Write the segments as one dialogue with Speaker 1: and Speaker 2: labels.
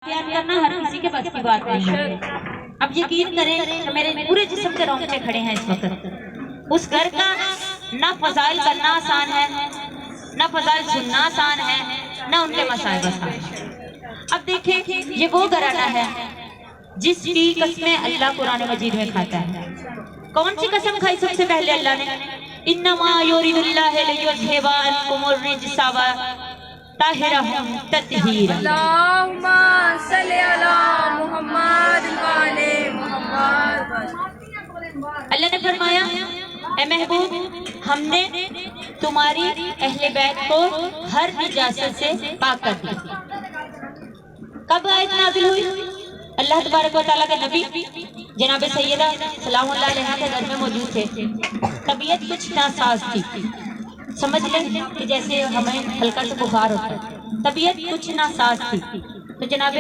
Speaker 1: प्यार करना हर किसी के बस की बात नहीं है। अब यकीन करें कि मेरे पूरे जिस्म के रोंगटे खड़े हैं इस वक्त। उस घर का ना फजाइल करना आसान है, ना फजाइल सुनना आसान है, ना उनके मसाइल आसान है। अब देखें, ये वो घराना है जिसकी कस्में अल्लाह कुरान मजीद में खाता है। कौन सी कसम खाई सबसे पहले अल्लाह ने? इन्नमा युरिदुल्लाहु लियुज़हिबा अन्कुमुर रिज्सा व ताहिरहुम तत्हीरा।
Speaker 2: अल्लाहुम्मा सल्लि अला मुहम्मद व आले मुहम्मद।
Speaker 1: अल्लाह ने फरमाया, ए महबूब, हमने तुम्हारी अहले बैत को हर निजासत से पाक कर दिया। कब आयत नाज़िल हुई? अल्लाह तबारक व तआला के नबी जनाब सैयदा सलामुल्लाह अलैहा के घर में मौजूद थे। तबीयत कुछ नासाज थी, समझ लें कि जैसे हमें हल्का सा बुखार होता है, तबीयत कुछ नासाज थी। तो जनाब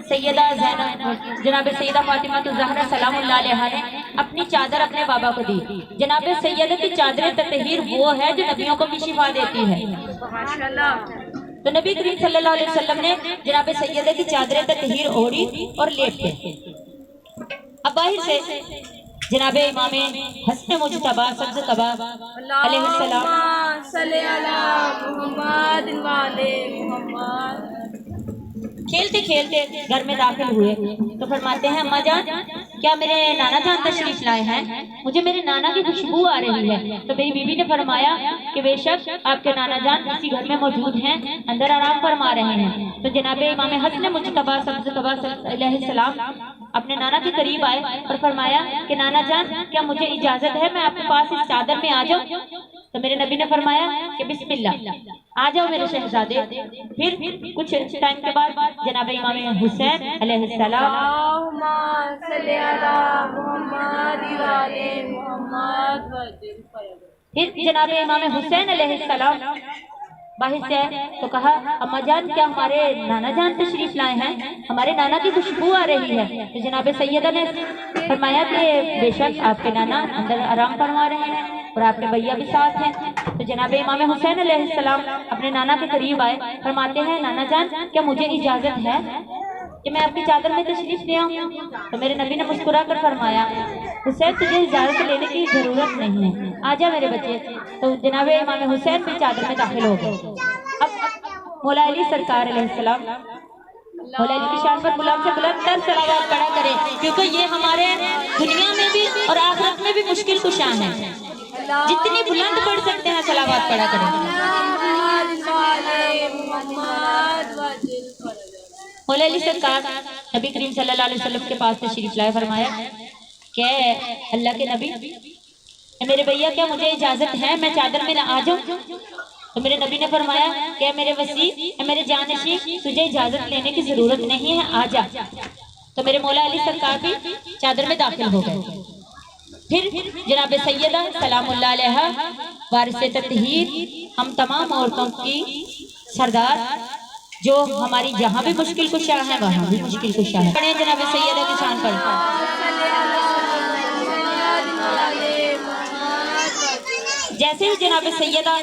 Speaker 1: सैयदा फातिमा ज़हरा सलामुल्लाह अलैहा ने अपनी चादर अपने बाबा को दी। जनाब सैयदा की चादर ततहीर वो है जो नबियों को भी शिफा देती है। तो नबी करीम सल्लल्लाहु अलैहि वसल्लम ने जनाब सैयदा की चादर ततहीर ओढ़ी और लेट गए। अब बाहर से जनाब इमाम हसन मुज्तबा सब्ज़ तबा अलैहिस्सलाम खेलते खेलते घर में दाखिल हुए तो फरमाते हैं, अम्मा जान, क्या मेरे नाना जान तशरीफ लाए हैं? मुझे मेरे नाना की खुशबू आ रही है। तो मेरी बीवी ने फरमाया कि बेशक आपके नाना जान इसी घर में मौजूद हैं, अंदर आराम फरमा रहे हैं। तो जनाब इमाम हसन मुज्तबा सब्ज़ तबा अलैहिस्सलाम अपने नाना के करीब आए और फरमाया कि नाना जान, क्या मुझे इजाजत है मैं आपके पास इस चादर में आ जाऊं? तो मेरे नबी ने फरमाया कि बिस्मिल्लाह, आ जाओ मेरे शहजादे। फिर कुछ टाइम के बाद जनाब इमाम हुसैन अलैहिस्सलाम फिर जनाब इमाम हुसैन अलैहिस्सलाम बाहर से आए तो कहा, अम्मा जान, क्या हमारे नाना जान तशरीफ लाए हैं? हमारे नाना की खुशबू आ रही है। तो जनाब सैयदा ने फरमाया कि बेशक आपके नाना अंदर आराम फरमा रहे हैं और आपके भैया भी साथ हैं। तो जनाब इमाम हुसैन अलैहिस्सलाम अपने नाना के करीब आए, फरमाते हैं, नाना जान, क्या मुझे इजाजत है कि मैं आपकी चादर में तशरीफ ले आऊं? तो मेरे नबी ने मुस्कुरा कर फरमाया, हुसैन, तुझे इजाजत लेने की जरूरत नहीं है, आजा मेरे बच्चे। तो जनाब इमाम हुसैन भी चादर में दाखिल हो गए। अब मौला अली सरकार अलैहिस्सलाम मौला अली की शान पर बुलंद से बुलंद तर सलावत पढ़ा करें, क्योंकि ये हमारे दुनिया में भी और आखिरत में भी मुश्किल कुशा है। जितनी बुलंद पढ़ सकते हैं सलावत पढ़ा करें। मौला अली सरकार नबी करीम सल्लल्लाहु अलैहि वसल्लम के पास तशरीफ लाए, फरमाया, क्या अल्लाह के नबी, मेरे भैया, क्या मुझे इजाजत है मैं चादर में आ जाऊं? तो मेरे नबी ने फरमाया, क्या मेरे वसी, मेरे जानशी, तुझे इजाजत लेने की जरूरत नहीं है, आ जा। तो मेरे मौला अली सरकार भी चादर में दाखिल हो गए। फिर जनाब सैयदा सलामुल्लाह अलैहा वारिस ततहीर, हम तमाम औरतों की सरदार, जो हमारी जहाँ भी मुश्किल कुशा है वहाँ भी मुश्किल कुशा है, पढ़े जनाब सैयदा की शान पर। जैसे ही जनाब सैयदा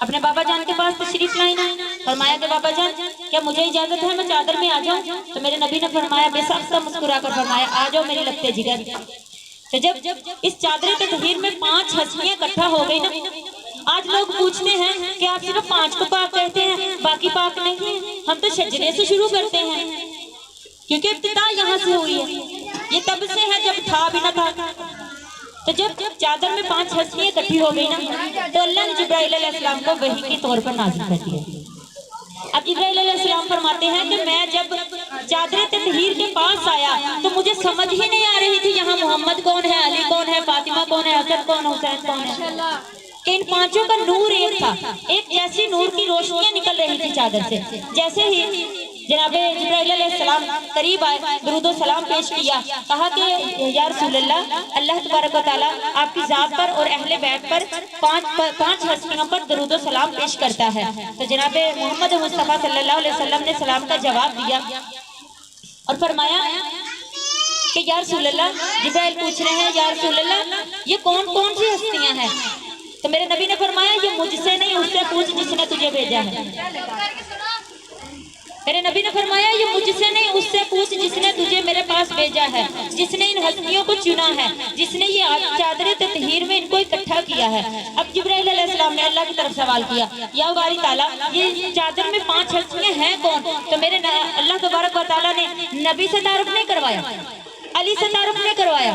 Speaker 1: अपने बाबा जान के पास तशरीफ लाई ना, फरमाया कि बाबा जान, क्या मुझे इजाजत है मैं चादर में आ जाऊं? तो मेरे नबी ने फरमाया, बेसाख्ता मुस्कुरा कर फरमाया, आ जाओ मेरे लगते जिगर। तो जब इस चादर ततहीर में 5 हस्तियां इकट्ठा हो गई ना, आज लोग पूछते हैं कि आप सिर्फ 5 को पाक कहते हैं, बाकी पाक नहीं। हम तो शजरे से शुरू करते हैं, क्योंकि इब्तिदा यहाँ से हुई है, ये तब से है जब था भी ना था। तो जब चादर में 5 हस्तियां इकट्ठी हो गई ना, तो अल्लाह ने जिब्राइल अलैहिस्सलाम को वही के तौर पर नाज़िल कर दिया। अब जिब्राइल अलैहिस्सलाम फरमाते हैं कि मैं जब चादर ततहीर के पास आया तो मुझे समझ ही नहीं आ रही थी यहाँ मोहम्मद कौन है, अली कौन है, फातिमा कौन है, हसन कौन, हुसैन कौन है। कि इन 5 का नूर एक था, एक जैसी नूर की रोशनियां निकल रही थी चादर से। जैसे ही जनाब जिब्राइल अलैहिस्सलाम करीब आए, दुरूद सलाम पेश किया, कहा कि या रसूलल्लाह, अल्लाह तबारक व तआला आपकी जात पर और अहले बैत पर 5 हस्तियों पर दुरूद सलाम पेश करता है। तो जनाब मोहम्मद मुस्तफ़ा सल्लल्लाहु अलैहि वसल्लम ने सलाम का जवाब दिया और फरमाया कि या रसूलल्लाह, जिब्राइल पूछ रहे हैं, या रसूलल्लाह, ये कौन कौन सी हस्तियां हैं? तो मेरे नबी ने फरमाया, ये मुझसे नहीं, उससे पूछ जिसने तुझे भेजा है। میرے نبی نے فرمایا یہ مجھ سے نہیں اس سے پوچھ جس نے تجھے میرے پاس بھیجا ہے، جس نے ان ہستیوں کو چنا ہے، جس نے یہ چادر تطہیر میں ان کو اکٹھا کیا ہے۔ اب جبرائیل علیہ السلام نے اللہ کی طرف سوال کیا، یا باری تعالیٰ یہ چادر میں 5 ہستیاں ہیں کون؟ تو میرے اللہ تبارک و تعالیٰ نے نبی سے تعارف نہیں کروایا، علی سے تعارف نہیں کروایا،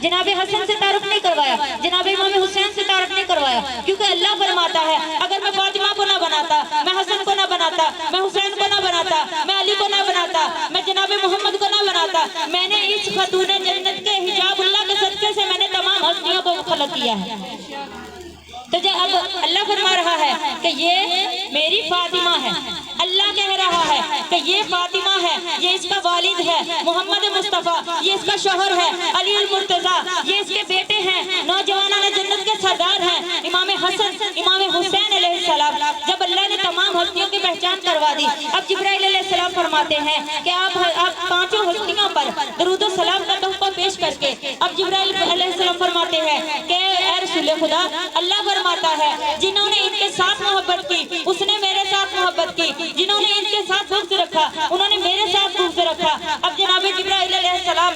Speaker 1: جناب حسن سے تعارف نہیں کروایا، جناب امام حسین سے تعارف نہیں کروایا، کیونکہ اللہ فرماتا ہے اگر میں فاطمہ کو نہ بناتا، میں حسن کو نہ بناتا، میں حسین کو نہ بناتا، میں علی کو نہ بناتا، میں جناب محمد کو نہ بناتا، میں نے اس خاتون جنت کے حجاب اللہ کے صدقے سے میں نے تمام ہستیوں کو خلق کیا ہے۔ تو جب اب اللہ فرما رہا ہے کہ یہ میری فاطمہ ہے، اللہ کہہ رہا ہے کہ یہ فاطمہ ہے، یہ اس کا والد ہے محمد مصطفیٰ، یہ اس کا شوہر ہے علی المرتضیٰ، یہ اس کے بیٹے ہیں نوجوانان جنت کے سردار ہیں امام حسن امام حسین علیہ السلام۔ جب اللہ نے تمام ہستیوں کی پہچان کروا دی، اب جبرائیل علیہ السلام فرماتے ہیں کہ آپ 5 ہستیوں پر درود و سلام کا تحفہ پیش کر کے اب جبرائیل علیہ السلام فرماتے ہیں کہ اے رسول خدا، اللہ فرماتا ہے جنہوں نے ان کے ساتھ محبت کی اس نے میرے ساتھ محبت کی، جنہوں نے ان کے ساتھ بغض رکھا انہوں نے میرے ساتھ بغض رکھا۔ اب جناب جبرائیل علیہ السلام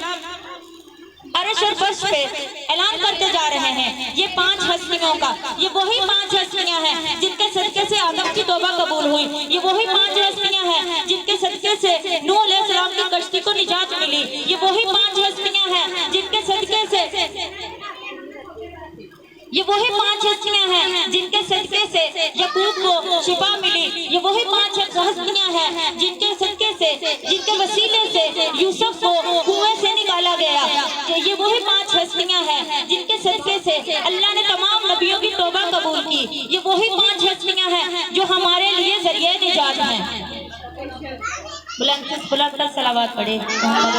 Speaker 1: عرش اور فرش پہ اعلان کرتے جا رہے ہیں یہ 5 ہستیوں کا، یہ وہی 5 ہستیاں ہیں جن کے صدقے سے آدم کی توبہ قبول ہوئی، یہ وہی 5 ہستیاں ہیں جن کے صدقے سے نوح علیہ السلام کی کشتی کو نجات ملی، یہ وہی 5 ہستیاں ہیں جن کے صدقے سے یہ وہی 5 ہستیاں ہیں جن کے صدقے سے یعقوب کو شفا ملی، یہ وہی 5 ہستیاں ہیں جن کے صدقے سے جن کے وسیلے سے یوسف کو کنویں سے نکالا گیا، یہ وہی 5 ہستیاں ہیں جن کے صدقے سے اللہ نے تمام نبیوں کی توبہ قبول کی، یہ وہی 5 ہستیاں ہیں جو ہمارے لیے ذریعہ نجات ہیں۔ بلند صلوات پڑھے محمد